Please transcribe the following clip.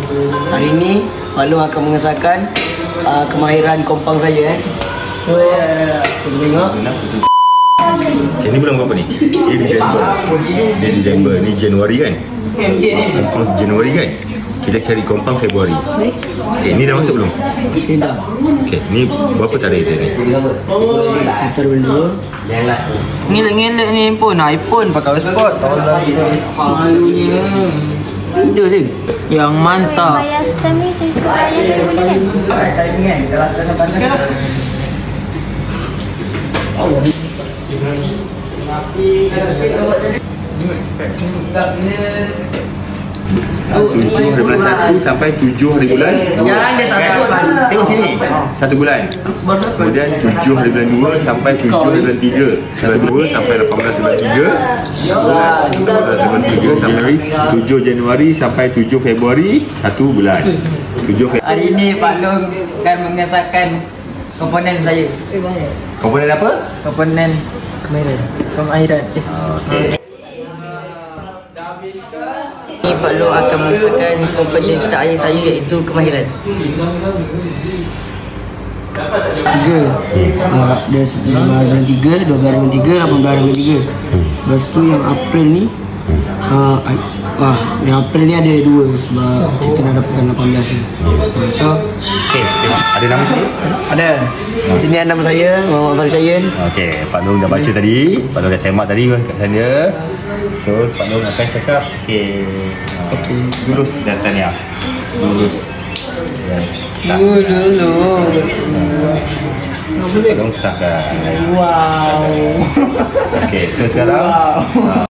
Hari ni Pak Long akan mengesahkan kemahiran kompang saya. So kita tengok. Okay, ni bulan berapa ni? Dia Disember. Dia Disember. Ni Januari kan? Januari kan? Kita cari kompang Februari. Okay, ni dah masuk belum? Sudah. Okay, ni berapa tarikh dia ni? Kita dulu. Ngelak-ngelak ni iPhone pakai sport. Malunya. Itu sih. Yang mantap. Bayar stem ni saya suka bayar saya boleh kan? Sekarang. Hari bulan 1 sampai 7 hari bulan. Sekarang dia tak dapat. Tengok sini. 1 bulan. Kemudian 7 hari bulan 2 sampai 7 hari bulan 3. Bulan 2 sampai 18 bulan 3. Bulan 3 sampai 7 Januari sampai 7 Februari 1 bulan. 7 Februari. Hari ini Pak Long akan mengesahkan komponen saya. Komponen apa? Komponen kemahiran. Ini Pak Long akan mengesahkan komponen terakhir saya iaitu kemahiran. 3 dia 9 bulan 3, 12 bulan 3, 18 bulan 3. Lepas tu yang April ni yang April ni ada 2 sebab kita dah dapatkan 18 ni. So Okey, ada nama sini? ada. Di sini ada nama saya, Muhammad Farid. Okey, Pak Long dah baca tadi. Pak Long dah semak tadi kat sana. So, Pak Long akan cakap, okey, lulus dan tahniah. Lulus. Lulus. Pak Long sahkan. Wow. Okey, so sekarang